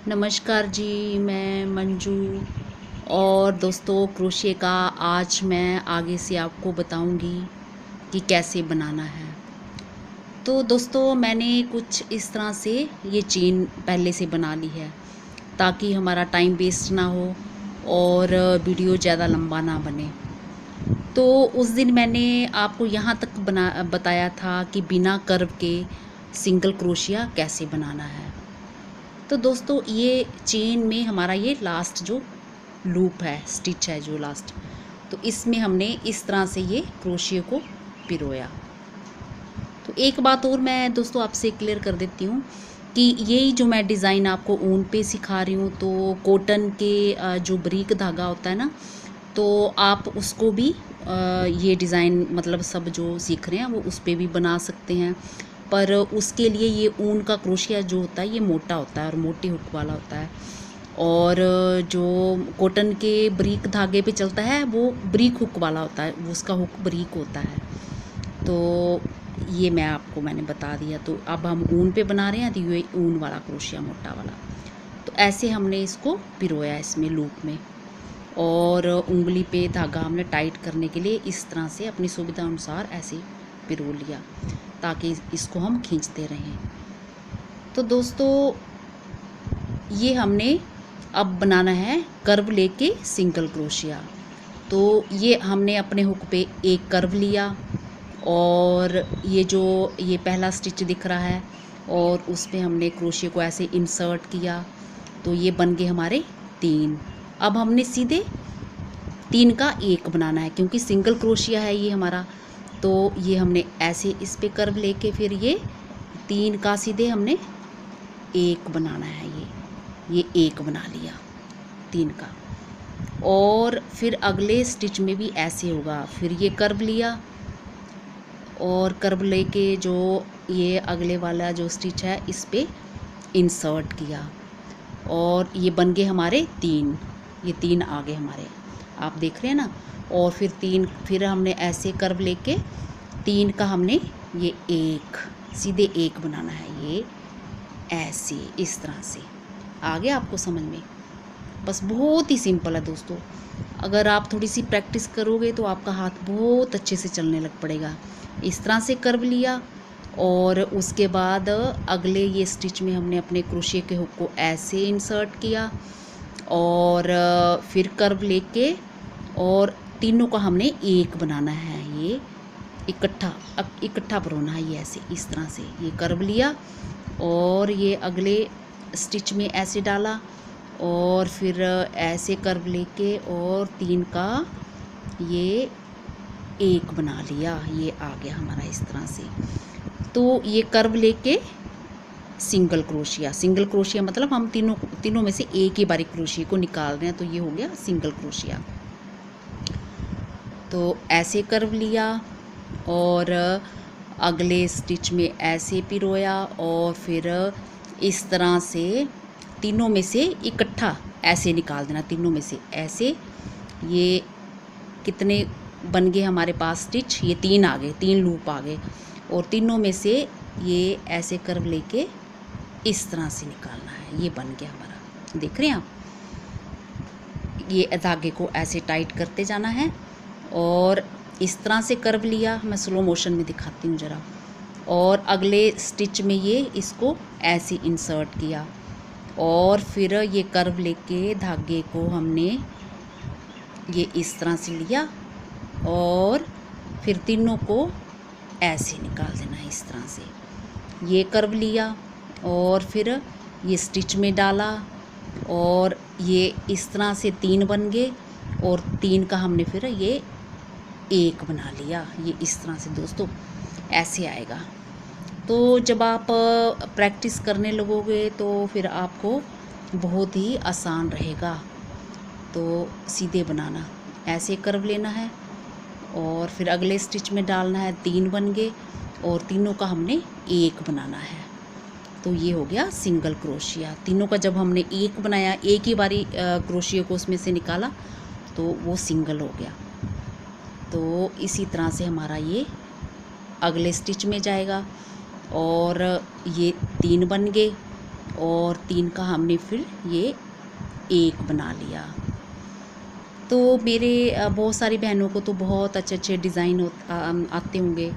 नमस्कार जी, मैं मंजू। और दोस्तों, क्रोशे का आज मैं आगे से आपको बताऊंगी कि कैसे बनाना है। तो दोस्तों, मैंने कुछ इस तरह से ये चेन पहले से बना ली है ताकि हमारा टाइम वेस्ट ना हो और वीडियो ज़्यादा लंबा ना बने। तो उस दिन मैंने आपको यहाँ तक बताया था कि बिना कर्व के सिंगल क्रोशिया कैसे बनाना है। तो दोस्तों, ये चेन में हमारा ये लास्ट जो लूप है, स्टिच है जो लास्ट, तो इसमें हमने इस तरह से ये क्रोशिया को पिरोया। तो एक बात और मैं दोस्तों आपसे क्लियर कर देती हूँ कि यही जो मैं डिज़ाइन आपको ऊन पे सिखा रही हूँ, तो कॉटन के जो बारीक धागा होता है ना, तो आप उसको भी ये डिज़ाइन मतलब सब जो सीख रहे हैं वो उस पर भी बना सकते हैं। पर उसके लिए ये ऊन का क्रोशिया जो होता है ये मोटा होता है और मोटी हुक वाला होता है, और जो कॉटन के बारीक धागे पे चलता है वो बारीक हुक वाला होता है, वो उसका हुक बारीक होता है। तो ये मैंने बता दिया। तो अब हम ऊन पे बना रहे हैं, तो ये ऊन वाला क्रोशिया मोटा वाला। तो ऐसे हमने इसको पिरोया इसमें लूप में, और उंगली पे धागा हमने टाइट करने के लिए इस तरह से अपनी सुविधा अनुसार ऐसे पिरो लिया ताकि इसको हम खींचते रहें। तो दोस्तों, ये हमने अब बनाना है कर्व लेके सिंगल क्रोशिया। तो ये हमने अपने हुक पे एक कर्व लिया, और ये पहला स्टिच दिख रहा है, और उस पे हमने क्रोशिया को ऐसे इंसर्ट किया, तो ये बन गए हमारे 3। अब हमने सीधे 3 का 1 बनाना है क्योंकि सिंगल क्रोशिया है ये हमारा। तो ये हमने ऐसे इस पे कर्व लेके फिर ये 3 का सीधे हमने 1 बनाना है। ये 1 बना लिया 3 का, और फिर अगले स्टिच में भी ऐसे होगा। फिर ये कर्व लिया, और कर्व लेके जो ये अगले वाला जो स्टिच है इस पे इंसर्ट किया, और ये बन गए हमारे 3। ये 3 आ गए हमारे, आप देख रहे हैं ना। और फिर हमने ऐसे कर्व लेके 3 का हमने ये 1 सीधे 1 बनाना है। ये ऐसे इस तरह से आ गया आपको समझ में। बस बहुत ही सिंपल है दोस्तों। अगर आप थोड़ी सी प्रैक्टिस करोगे तो आपका हाथ बहुत अच्छे से चलने लग पड़ेगा। इस तरह से कर्व लिया, और उसके बाद अगले ये स्टिच में हमने अपने क्रोशिया के हुक को ऐसे इंसर्ट किया, और फिर कर्व लेके और तीनों का हमने 1 बनाना है। ये इकट्ठा परोना है, ये ऐसे इस तरह से ये कर्व लिया, और ये अगले स्टिच में ऐसे डाला, और फिर ऐसे कर्व लेके और 3 का ये 1 बना लिया। ये आ गया हमारा इस तरह से। तो ये कर्व लेके सिंगल क्रोशिया मतलब हम तीनों में से एक ही बारी क्रोशिया को निकाल रहे हैं, तो ये हो गया सिंगल क्रोशिया। तो ऐसे कर्व लिया, और अगले स्टिच में ऐसे पिरोया, और फिर इस तरह से तीनों में से इकट्ठा ऐसे निकाल देना। तीनों में से ऐसे ये कितने बन गए हमारे पास स्टिच, ये 3 आ गए, 3 लूप आ गए, और तीनों में से ये ऐसे कर्व लेके इस तरह से निकालना है। ये बन गया हमारा, देख रहे हैं आप। ये धागे को ऐसे टाइट करते जाना है, और इस तरह से कर्व लिया। मैं स्लो मोशन में दिखाती हूँ ज़रा। और अगले स्टिच में ये इसको ऐसे इंसर्ट किया, और फिर ये कर्व लेके धागे को हमने ये इस तरह से लिया, और फिर तीनों को ऐसे निकाल देना है इस तरह से। ये कर्व लिया, और फिर ये स्टिच में डाला, और ये इस तरह से 3 बन गए, और 3 का हमने फिर ये 1 बना लिया। ये इस तरह से दोस्तों ऐसे आएगा। तो जब आप प्रैक्टिस करने लगोगे तो फिर आपको बहुत ही आसान रहेगा। तो सीधे बनाना, ऐसे कर्व लेना है, और फिर अगले स्टिच में डालना है। 3 बन गए, और तीनों का हमने 1 बनाना है। तो ये हो गया सिंगल क्रोशिया। तीनों का जब हमने 1 बनाया, एक ही बारी क्रोशिया को उसमें से निकाला, तो वो सिंगल हो गया। तो इसी तरह से हमारा ये अगले स्टिच में जाएगा, और ये 3 बन गए, और 3 का हमने फिर ये 1 बना लिया। तो मेरे बहुत सारी बहनों को तो बहुत अच्छे अच्छे डिज़ाइन आते होंगे।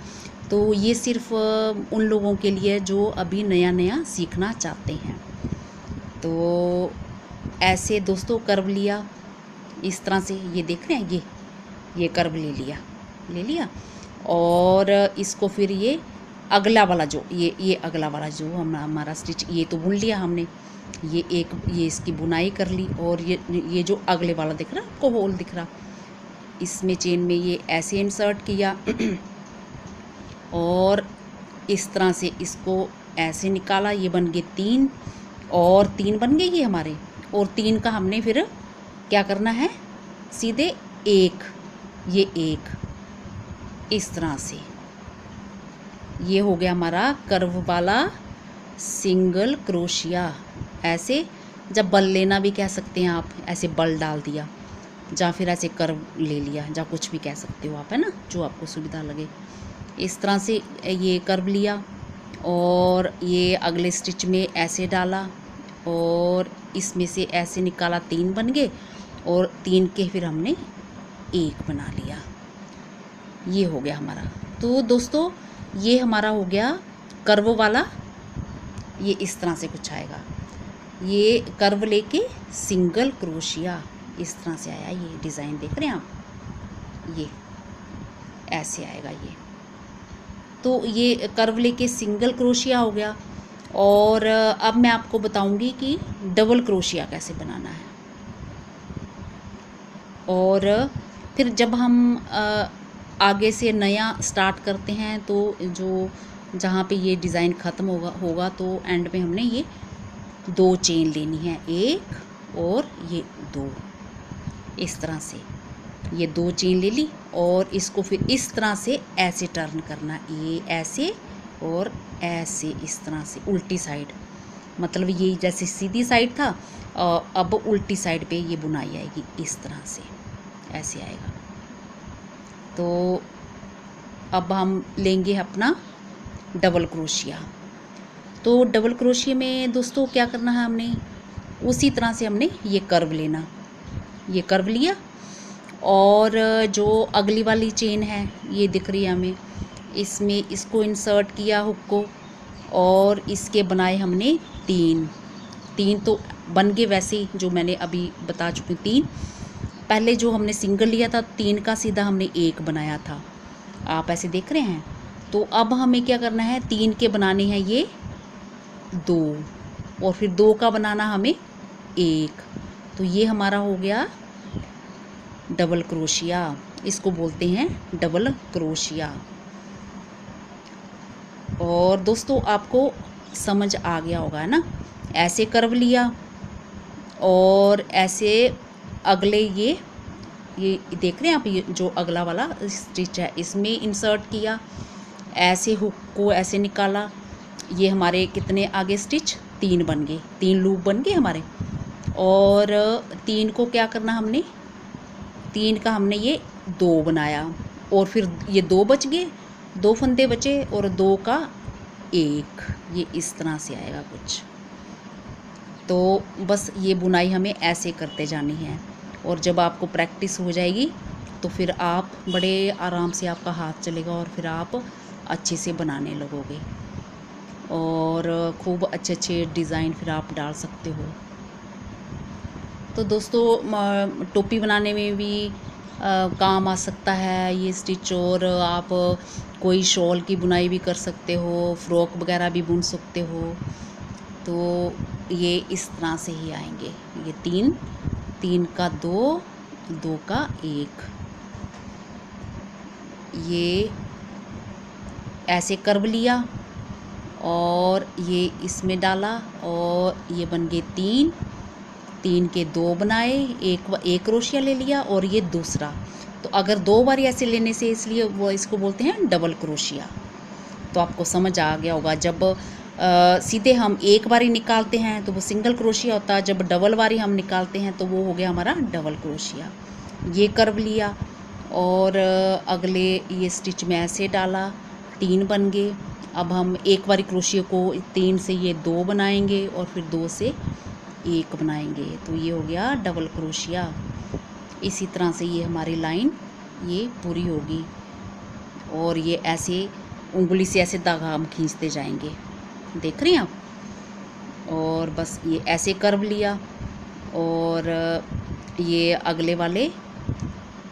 तो ये सिर्फ़ उन लोगों के लिए जो अभी नया नया सीखना चाहते हैं। तो ऐसे दोस्तों कर्व लिया इस तरह से, ये देख रहे हैं, ये कर्व ले लिया और इसको फिर ये अगला वाला जो ये अगला वाला जो हमारा स्टिच ये तो बुन लिया हमने, ये इसकी बुनाई कर ली। और ये जो अगले वाला दिख रहा आपको होल दिख रहा, इसमें चेन में ये ऐसे इंसर्ट किया और इस तरह से इसको ऐसे निकाला। ये बन गए 3 और 3 बन गए ये हमारे, और 3 का हमने फिर क्या करना है, सीधे 1, ये 1 इस तरह से। ये हो गया हमारा कर्व वाला सिंगल क्रोशिया। ऐसे जब बल लेना भी कह सकते हैं आप, ऐसे बल डाल दिया, या फिर ऐसे कर्व ले लिया, या कुछ भी कह सकते हो आप, है ना, जो आपको सुविधा लगे। इस तरह से ये कर्व लिया और ये अगले स्टिच में ऐसे डाला और इसमें से ऐसे निकाला, 3 बन गए और 3 के फिर हमने 1 बना लिया। ये हो गया हमारा। तो दोस्तों ये हमारा हो गया कर्व वाला। ये इस तरह से कुछ आएगा, ये कर्व लेके सिंगल क्रोशिया इस तरह से आया। ये डिज़ाइन देख रहे हैं आप, ये ऐसे आएगा ये। तो ये कर्व लेके सिंगल क्रोशिया हो गया। और अब मैं आपको बताऊंगी कि डबल क्रोशिया कैसे बनाना है। और फिर जब हम आगे से नया स्टार्ट करते हैं तो जो जहाँ पे ये डिज़ाइन ख़त्म होगा तो एंड में हमने ये 2 चेन लेनी है, 1 और ये 2, इस तरह से ये 2 चेन ले ली और इसको फिर इस तरह से ऐसे टर्न करना, ये ऐसे और ऐसे, इस तरह से उल्टी साइड। मतलब ये जैसे सीधी साइड था, अब उल्टी साइड पे ये बुनाई आएगी, इस तरह से ऐसे आएगा। तो अब हम लेंगे अपना डबल क्रोशिया। तो डबल क्रोशिया में दोस्तों क्या करना है, हमने उसी तरह से हमने ये कर्व लेना, ये कर्व लिया और जो अगली वाली चेन है ये दिख रही है हमें, इसमें इसको इंसर्ट किया हुक को और इसके बनाए हमने 3 तो बन गए वैसे ही जो मैंने अभी बता चुकी हूँ। 3 पहले जो हमने सिंगल लिया था, 3 का सीधा हमने 1 बनाया था, आप ऐसे देख रहे हैं। तो अब हमें क्या करना है, 3 के बनाने हैं ये 2 और फिर 2 का बनाना हमें 1। तो ये हमारा हो गया डबल क्रोशिया, इसको बोलते हैं डबल क्रोशिया। और दोस्तों आपको समझ आ गया होगा ना, ऐसे कर्व लिया और ऐसे अगले ये देख रहे हैं आप, ये जो अगला वाला स्टिच है इसमें इंसर्ट किया, ऐसे हुक को ऐसे निकाला। ये हमारे कितने आगे स्टिच 3 बन गए, 3 लूप बन गए हमारे। और 3 को क्या करना हमने, 3 का हमने ये 2 बनाया और फिर ये 2 बच गए, 2 फंदे बचे और 2 का 1, ये इस तरह से आएगा कुछ। तो बस ये बुनाई हमें ऐसे करते जानी है और जब आपको प्रैक्टिस हो जाएगी तो फिर आप बड़े आराम से आपका हाथ चलेगा और फिर आप अच्छे से बनाने लगोगे और खूब अच्छे अच्छे डिज़ाइन फिर आप डाल सकते हो। तो दोस्तों टोपी बनाने में भी काम आ सकता है ये स्टिच, और आप कोई शॉल की बुनाई भी कर सकते हो, फ्रॉक वगैरह भी बुन सकते हो। तो ये इस तरह से ही आएंगे, ये 3 का 2, 2 का 1, ये ऐसे कर्व लिया और ये इसमें डाला और ये बन गए 3 के 2 बनाए, एक क्रोशिया ले लिया और ये दूसरा। तो अगर 2 बार ऐसे लेने से इसलिए वो इसको बोलते हैं डबल क्रोशिया। तो आपको समझ आ गया होगा, जब सीधे हम एक बारी निकालते हैं तो वो सिंगल क्रोशिया होता है, जब डबल बारी हम निकालते हैं तो वो हो गया हमारा डबल क्रोशिया। ये कर्व लिया और अगले ये स्टिच में ऐसे डाला, 3 बन गए अब हम एक बारी क्रोशिया को 3 से ये 2 बनाएंगे और फिर 2 से 1 बनाएंगे, तो ये हो गया डबल क्रोशिया। इसी तरह से ये हमारी लाइन ये पूरी होगी और ये ऐसे उंगली से ऐसे धागा हम खींचते जाएंगे, देख रहे हैं आप। और बस ये ऐसे कर्व लिया और ये अगले वाले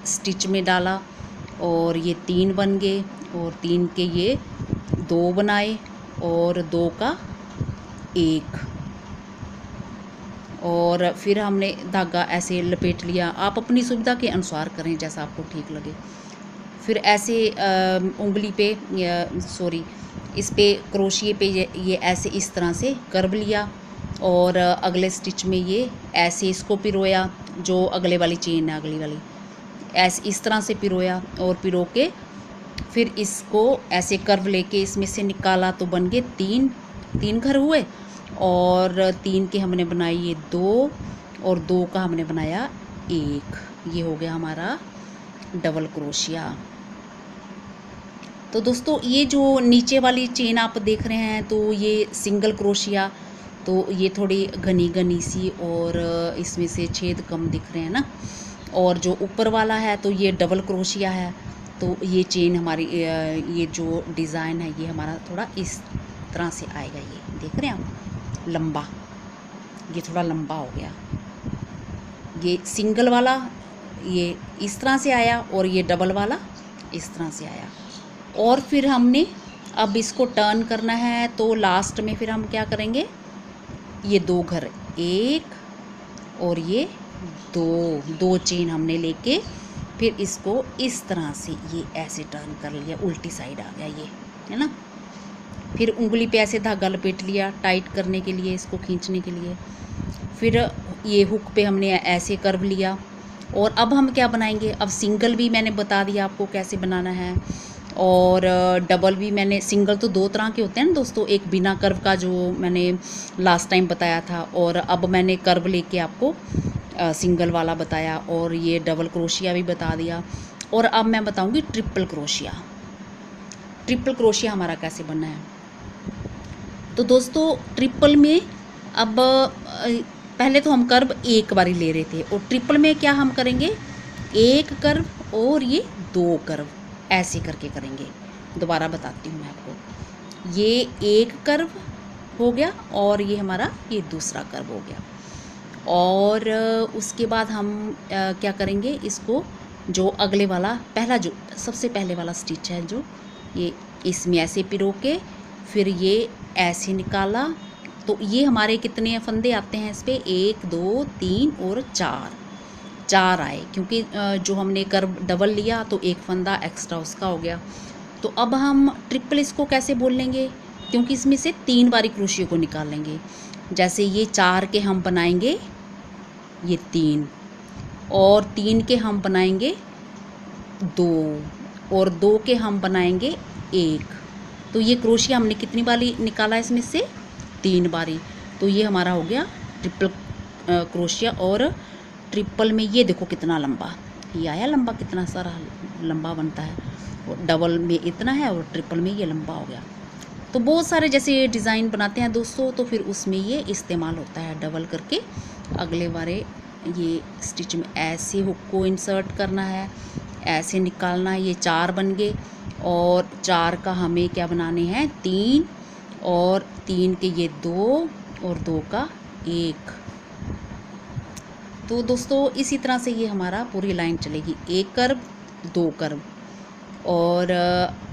स्टिच में डाला और ये 3 बन गए और 3 के ये 2 बनाए और 2 का 1 और फिर हमने धागा ऐसे लपेट लिया। आप अपनी सुविधा के अनुसार करें जैसा आपको ठीक लगे। फिर ऐसे उंगली पे सॉरी इस पे क्रोशिए पे ये ऐसे इस तरह से कर्व लिया और अगले स्टिच में ये ऐसे इसको पिरोया, जो अगले वाली चेन है अगली वाली ऐसे इस तरह से पिरोया और पिरो के फिर इसको ऐसे कर्व लेके इसमें से निकाला तो बन गए 3 घर हुए और 3 के हमने बनाए ये 2 और 2 का हमने बनाया 1। ये हो गया हमारा डबल क्रोशिया। तो दोस्तों ये जो नीचे वाली चेन आप देख रहे हैं तो ये सिंगल क्रोशिया, तो ये थोड़ी घनी घनी सी और इसमें से छेद कम दिख रहे हैं ना। और जो ऊपर वाला है तो ये डबल क्रोशिया है। तो ये चेन हमारी ये जो डिज़ाइन है ये हमारा थोड़ा इस तरह से आएगा, ये देख रहे हैं आप, लंबा, ये थोड़ा लंबा हो गया। ये सिंगल वाला ये इस तरह से आया और ये डबल वाला इस तरह से आया। और फिर हमने अब इसको टर्न करना है तो लास्ट में फिर हम क्या करेंगे, ये 2 घर 1 और ये 2 चेन हमने लेके फिर इसको इस तरह से ये ऐसे टर्न कर लिया, उल्टी साइड आ गया ये, है ना। फिर उंगली पे ऐसे धागा लपेट लिया टाइट करने के लिए, इसको खींचने के लिए। फिर ये हुक पे हमने ऐसे कर्व लिया और अब हम क्या बनाएंगे, अब सिंगल भी मैंने बता दिया आपको कैसे बनाना है और डबल भी मैंने, सिंगल तो 2 तरह के होते हैं ना दोस्तों, एक बिना कर्व का जो मैंने लास्ट टाइम बताया था और अब मैंने कर्व लेके आपको सिंगल वाला बताया और ये डबल क्रोशिया भी बता दिया। और अब मैं बताऊंगी ट्रिपल क्रोशिया। ट्रिपल क्रोशिया हमारा कैसे बनना है। तो दोस्तों ट्रिपल में अब पहले तो हम कर्व एक बारी ले रहे थे और ट्रिपल में क्या हम करेंगे, 1 कर्व और ये 2 कर्व ऐसे करके करेंगे। दोबारा बताती हूँ मैं आपको, ये 1 कर्व हो गया और ये हमारा ये दूसरा कर्व हो गया। और उसके बाद हम क्या करेंगे, इसको जो अगले वाला पहला जो सबसे पहले वाला स्टिच है जो ये इसमें ऐसे पिरो के फिर ये ऐसे निकाला तो ये हमारे कितने फंदे आते हैं इस पर, 1 2 3 और 4 आए, क्योंकि जो हमने कर्व डबल लिया तो 1 फंदा एक्स्ट्रा उसका हो गया। तो अब हम ट्रिपल इसको कैसे बोल लेंगे, क्योंकि इसमें से 3 बारी क्रोशिया को निकाल लेंगे। जैसे ये 4 के हम बनाएंगे ये 3 और 3 के हम बनाएंगे 2 और 2 के हम बनाएंगे 1। तो ये क्रोशिया हमने कितनी बारी निकाला इसमें से, 3 बारी। तो ये हमारा हो गया ट्रिपल क्रोशिया। और ट्रिपल में ये देखो कितना लंबा ये आया, लंबा कितना सारा लंबा बनता है। और डबल में इतना है और ट्रिपल में ये लंबा हो गया। तो बहुत सारे जैसे डिज़ाइन बनाते हैं दोस्तों, तो फिर उसमें ये इस्तेमाल होता है डबल करके। अगले बारे ये स्टिच में ऐसे हुक को इंसर्ट करना है, ऐसे निकालना है। ये 4 बन गए और 4 का हमें क्या बनाने हैं, 3 और 3 के ये 2 और 2 का 1। तो दोस्तों इसी तरह से ये हमारा पूरी लाइन चलेगी, 1 कर्व 2 कर्व और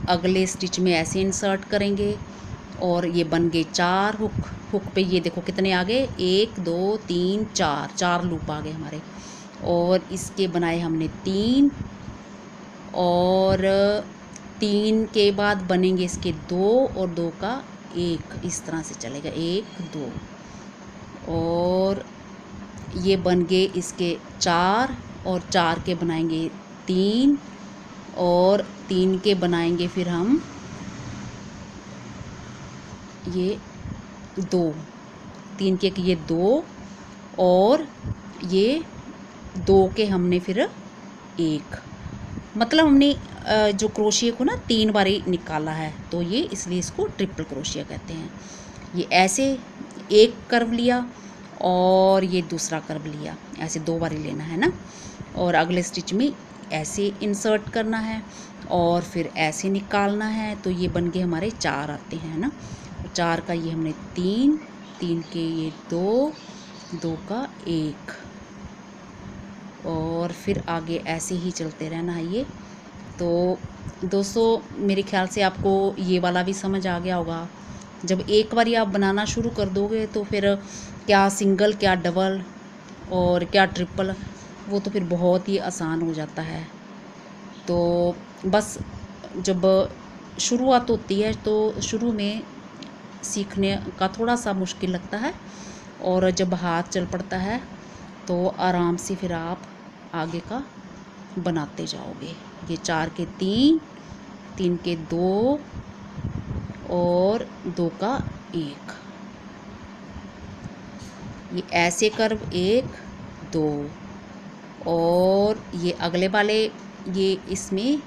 अगले स्टिच में ऐसे इंसर्ट करेंगे और ये बन गए 4 हुक। हुक पे ये देखो कितने आ गए, 1 2 3 4 लूप आ गए हमारे। और इसके बनाए हमने 3 और 3 के बाद बनेंगे इसके 2 और 2 का 1, इस तरह से चलेगा 1 2। और ये बन गए इसके 4 और 4 के बनाएंगे 3 और 3 के बनाएंगे फिर हम ये 2, 3 के ये 2 और ये 2 के हमने फिर 1। मतलब हमने जो क्रोशिया को ना 3 बारी निकाला है, तो ये इसलिए इसको ट्रिपल क्रोशिया कहते हैं। ये ऐसे एक कर्व लिया और ये दूसरा कर्व लिया, ऐसे 2 बारी लेना है ना, और अगले स्टिच में ऐसे इंसर्ट करना है और फिर ऐसे निकालना है। तो ये बन के हमारे 4 आते हैं ना, 4 का ये हमने 3, 3 के ये 2, 2 का 1, और फिर आगे ऐसे ही चलते रहना है ये। तो दोस्तों मेरे ख्याल से आपको ये वाला भी समझ आ गया होगा। जब एक बार आप बनाना शुरू कर दोगे तो फिर क्या सिंगल, क्या डबल और क्या ट्रिपल, वो तो फिर बहुत ही आसान हो जाता है। तो बस जब शुरुआत होती है तो शुरू में सीखने का थोड़ा सा मुश्किल लगता है, और जब हाथ चल पड़ता है तो आराम से फिर आप आगे का बनाते जाओगे। ये 4 के 3, 3 के 2 और 2 का 1, ये ऐसे कर्व 1, 2, और ये अगले वाले ये इसमें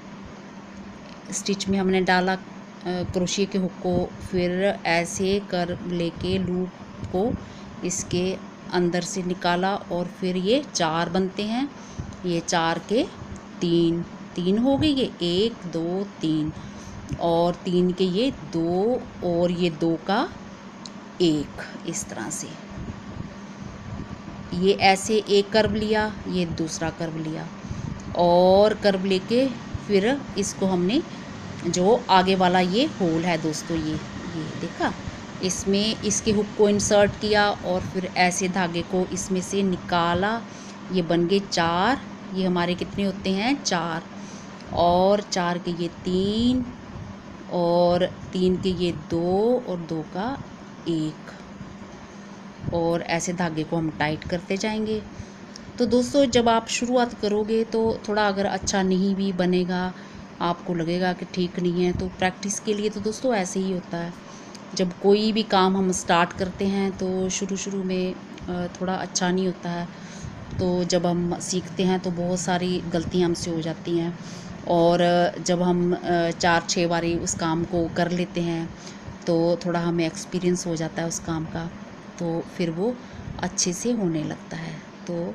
स्टिच में हमने डाला क्रोशिया के हुक को, फिर ऐसे कर्व लेके लूप को इसके अंदर से निकाला और फिर ये 4 बनते हैं। ये 4 के 3, 3 हो गई, ये 1, 2, 3, और 3 के ये 2 और ये 2 का 1, इस तरह से ये ऐसे एक कर्व लिया, ये दूसरा कर्व लिया, और कर्व लेके फिर इसको हमने जो आगे वाला ये होल है दोस्तों, ये देखा, इसमें इसके हुक को इंसर्ट किया और फिर ऐसे धागे को इसमें से निकाला। ये बन गए 4, ये हमारे कितने होते हैं 4, और 4 के ये 3 और 3 के ये 2 और 2 का 1, और ऐसे धागे को हम टाइट करते जाएंगे। तो दोस्तों जब आप शुरुआत करोगे तो थोड़ा अगर अच्छा नहीं भी बनेगा, आपको लगेगा कि ठीक नहीं है, तो प्रैक्टिस के लिए तो दोस्तों ऐसे ही होता है। जब कोई भी काम हम स्टार्ट करते हैं तो शुरू में थोड़ा अच्छा नहीं होता है, तो जब हम सीखते हैं तो बहुत सारी गलतियां हमसे हो जाती हैं, और जब हम 4-6 बारी उस काम को कर लेते हैं तो थोड़ा हमें एक्सपीरियंस हो जाता है उस काम का, तो फिर वो अच्छे से होने लगता है। तो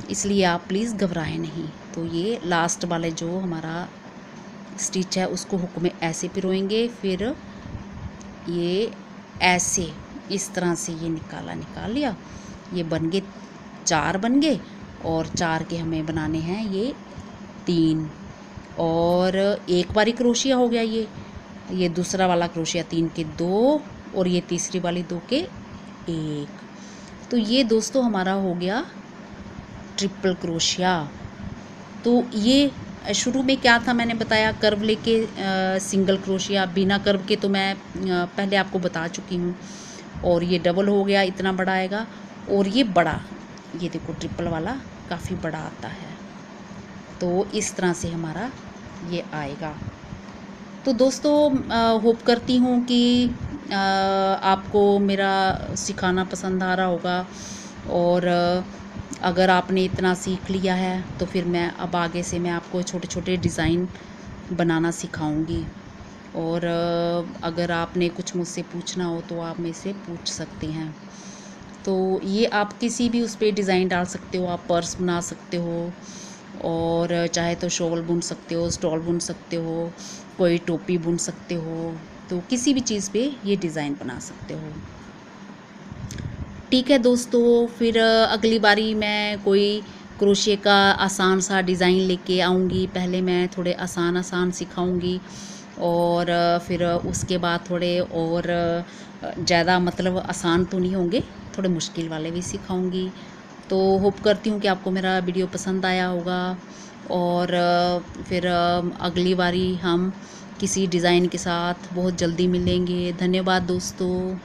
इसलिए आप प्लीज़ घबराएं नहीं। तो ये लास्ट वाले जो हमारा स्टिच है उसको हुक में ऐसे पिरोएंगे, फिर ये ऐसे इस तरह से ये निकाल लिया, ये बन गए 4 बन गए, और 4 के हमें बनाने हैं ये 3, और एक बारी क्रोशिया हो गया, ये दूसरा वाला क्रोशिया 3 के 2 और ये तीसरी वाली 2 के 1। तो ये दोस्तों हमारा हो गया ट्रिपल क्रोशिया। तो ये शुरू में क्या था मैंने बताया, कर्व लेके सिंगल क्रोशिया, बिना कर्व के तो मैं पहले आपको बता चुकी हूँ, और ये डबल हो गया, इतना बड़ा आएगा, और ये बड़ा, ये देखो ट्रिपल वाला काफ़ी बड़ा आता है। तो इस तरह से हमारा ये आएगा। तो दोस्तों होप करती हूँ कि आपको मेरा सिखाना पसंद आ रहा होगा, और अगर आपने इतना सीख लिया है तो फिर मैं अब आगे से मैं आपको छोटे छोटे डिज़ाइन बनाना सिखाऊंगी, और अगर आपने कुछ मुझसे पूछना हो तो आप मेरे से पूछ सकते हैं। तो ये आप किसी भी उस पर डिज़ाइन डाल सकते हो, आप पर्स बना सकते हो, और चाहे तो शॉल बुन सकते हो, स्टॉल बुन सकते हो, कोई टोपी बुन सकते हो, तो किसी भी चीज़ पे ये डिज़ाइन बना सकते हो। ठीक है दोस्तों, फिर अगली बारी मैं कोई क्रोशे का आसान सा डिज़ाइन लेके आऊँगी। पहले मैं थोड़े आसान सिखाऊँगी, और फिर उसके बाद थोड़े और ज़्यादा मतलब आसान तो नहीं होंगे, थोड़े मुश्किल वाले भी सिखाऊँगी। तो होप करती हूँ कि आपको मेरा वीडियो पसंद आया होगा, और फिर अगली बारी हम किसी डिज़ाइन के साथ बहुत जल्दी मिलेंगे। धन्यवाद दोस्तों।